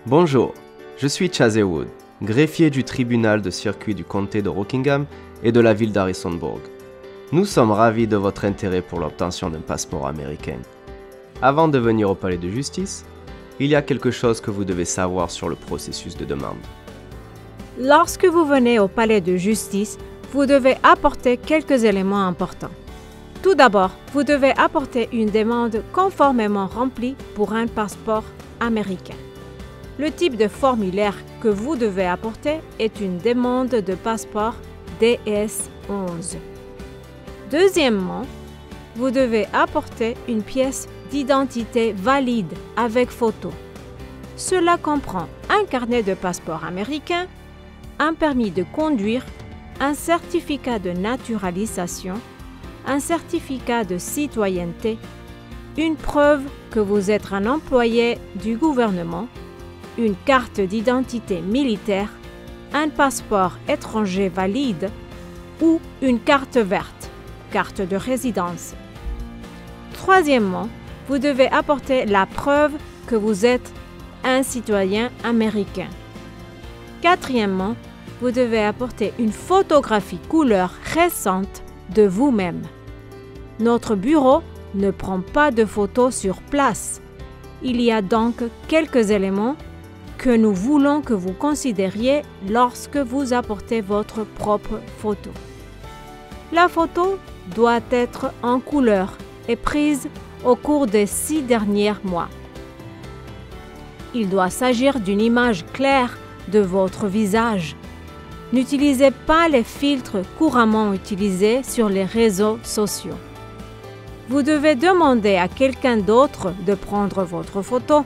Bonjour, je suis Chazé Wood, greffier du tribunal de circuit du comté de Rockingham et de la ville d'Harrisonburg. Nous sommes ravis de votre intérêt pour l'obtention d'un passeport américain. Avant de venir au palais de justice, il y a quelque chose que vous devez savoir sur le processus de demande. Lorsque vous venez au palais de justice, vous devez apporter quelques éléments importants. Tout d'abord, vous devez apporter une demande conformément remplie pour un passeport américain. Le type de formulaire que vous devez apporter est une demande de passeport DS-11. Deuxièmement, vous devez apporter une pièce d'identité valide avec photo. Cela comprend un carnet de passeport américain, un permis de conduire, un certificat de naturalisation, un certificat de citoyenneté, une preuve que vous êtes un employé du gouvernement, une carte d'identité militaire, un passeport étranger valide ou une carte verte, carte de résidence. Troisièmement, vous devez apporter la preuve que vous êtes un citoyen américain. Quatrièmement, vous devez apporter une photographie couleur récente de vous-même. Notre bureau ne prend pas de photos sur place. Il y a donc quelques éléments que nous voulons que vous considériez lorsque vous apportez votre propre photo. La photo doit être en couleur et prise au cours des 6 derniers mois. Il doit s'agir d'une image claire de votre visage. N'utilisez pas les filtres couramment utilisés sur les réseaux sociaux. Vous devez demander à quelqu'un d'autre de prendre votre photo.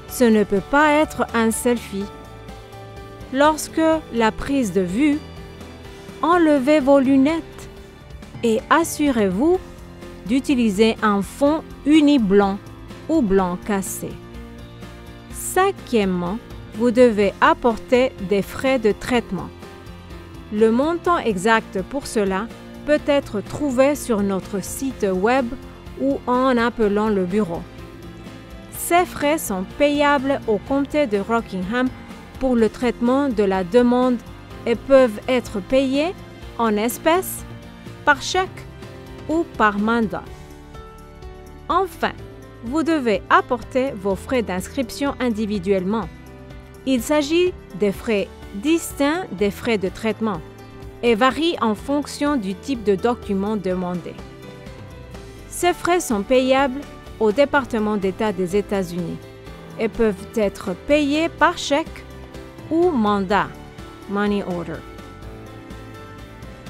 Ce ne peut pas être un selfie. Lorsque la prise de vue, enlevez vos lunettes et assurez-vous d'utiliser un fond uni blanc ou blanc cassé. Cinquièmement, vous devez apporter des frais de traitement. Le montant exact pour cela peut être trouvé sur notre site web ou en appelant le bureau. Ces frais sont payables au comté de Rockingham pour le traitement de la demande et peuvent être payés en espèces, par chèque ou par mandat. Enfin, vous devez apporter vos frais d'inscription individuellement. Il s'agit des frais distincts des frais de traitement et varient en fonction du type de document demandé. Ces frais sont payables au département d'État des États-Unis et peuvent être payés par chèque ou mandat, money order.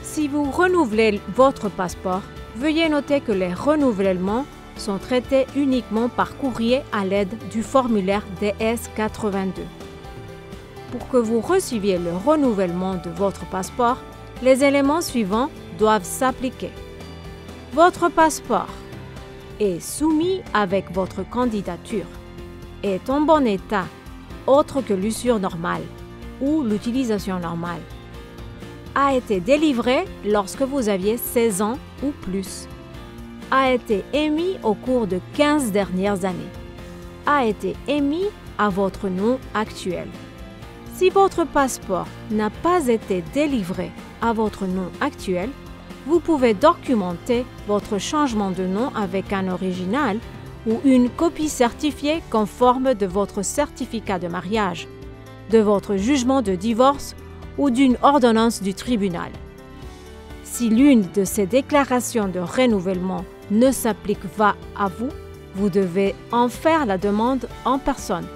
Si vous renouvelez votre passeport, veuillez noter que les renouvellements sont traités uniquement par courrier à l'aide du formulaire DS-82. Pour que vous receviez le renouvellement de votre passeport, les éléments suivants doivent s'appliquer. Votre passeport est soumis avec votre candidature, est en bon état, autre que l'usure normale ou l'utilisation normale, a été délivré lorsque vous aviez 16 ans ou plus, a été émis au cours de 15 dernières années, a été émis à votre nom actuel. Si votre passeport n'a pas été délivré à votre nom actuel, vous pouvez documenter votre changement de nom avec un original ou une copie certifiée conforme de votre certificat de mariage, de votre jugement de divorce ou d'une ordonnance du tribunal. Si l'une de ces déclarations de renouvellement ne s'applique pas à vous, vous devez en faire la demande en personne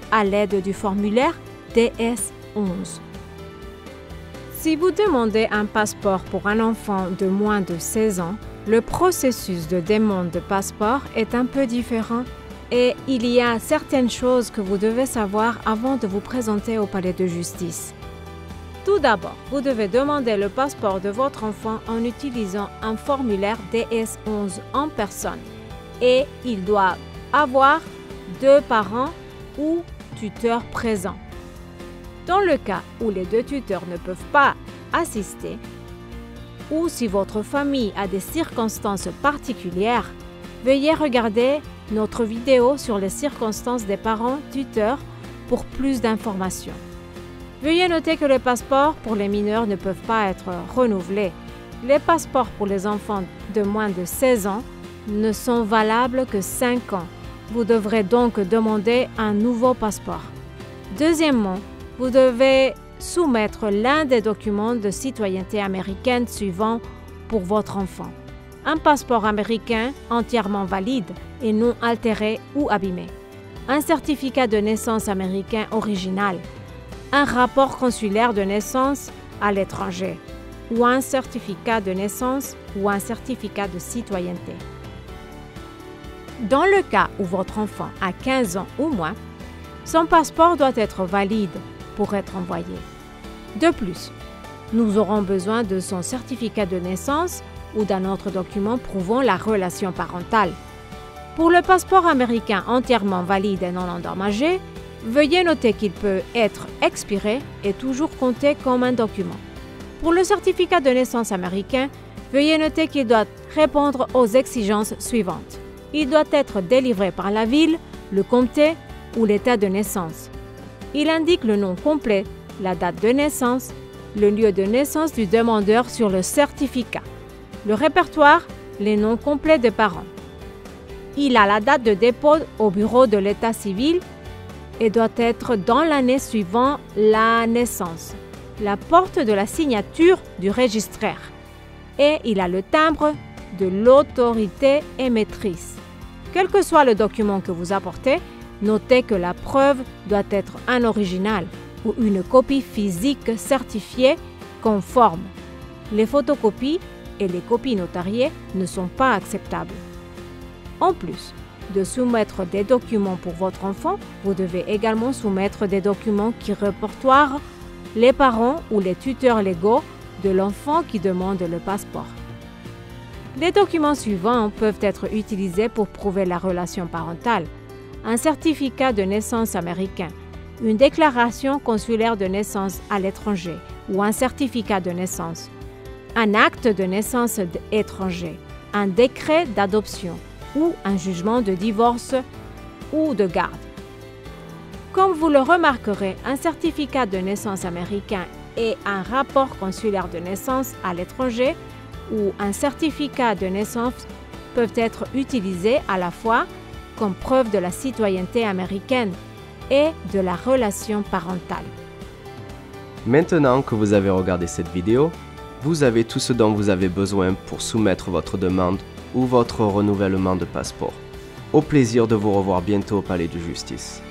à l'aide du formulaire DS-11. Si vous demandez un passeport pour un enfant de moins de 16 ans, le processus de demande de passeport est un peu différent et il y a certaines choses que vous devez savoir avant de vous présenter au palais de justice. Tout d'abord, vous devez demander le passeport de votre enfant en utilisant un formulaire DS-11 en personne et il doit avoir 2 parents ou tuteurs présents. Dans le cas où les 2 tuteurs ne peuvent pas assister, ou si votre famille a des circonstances particulières, veuillez regarder notre vidéo sur les circonstances des parents tuteurs pour plus d'informations. Veuillez noter que les passeports pour les mineurs ne peuvent pas être renouvelés. Les passeports pour les enfants de moins de 16 ans ne sont valables que 5 ans. Vous devrez donc demander un nouveau passeport. Deuxièmement, vous devez soumettre l'un des documents de citoyenneté américaine suivants pour votre enfant. Un passeport américain entièrement valide et non altéré ou abîmé. Un certificat de naissance américain original. Un rapport consulaire de naissance à l'étranger. Ou un certificat de naissance ou un certificat de citoyenneté. Dans le cas où votre enfant a 15 ans ou moins, son passeport doit être valide pour être envoyé. De plus, nous aurons besoin de son certificat de naissance ou d'un autre document prouvant la relation parentale. Pour le passeport américain entièrement valide et non endommagé, veuillez noter qu'il peut être expiré et toujours compter comme un document. Pour le certificat de naissance américain, veuillez noter qu'il doit répondre aux exigences suivantes. Il doit être délivré par la ville, le comté ou l'État de naissance. Il indique le nom complet, la date de naissance, le lieu de naissance du demandeur sur le certificat, le répertoire, les noms complets des parents. Il a la date de dépôt au bureau de l'état civil et doit être dans l'année suivant la naissance, la porte de la signature du registraire et il a le timbre de l'autorité émettrice. Quel que soit le document que vous apportez, notez que la preuve doit être un original ou une copie physique certifiée conforme. Les photocopies et les copies notariées ne sont pas acceptables. En plus de soumettre des documents pour votre enfant, vous devez également soumettre des documents qui répertoirent les parents ou les tuteurs légaux de l'enfant qui demande le passeport. Les documents suivants peuvent être utilisés pour prouver la relation parentale. Un certificat de naissance américain, une déclaration consulaire de naissance à l'étranger ou un certificat de naissance, un acte de naissance étranger, un décret d'adoption ou un jugement de divorce ou de garde. Comme vous le remarquerez, un certificat de naissance américain et un rapport consulaire de naissance à l'étranger ou un certificat de naissance peuvent être utilisés à la fois comme preuve de la citoyenneté américaine et de la relation parentale. Maintenant que vous avez regardé cette vidéo, vous avez tout ce dont vous avez besoin pour soumettre votre demande ou votre renouvellement de passeport. Au plaisir de vous revoir bientôt au Palais de Justice.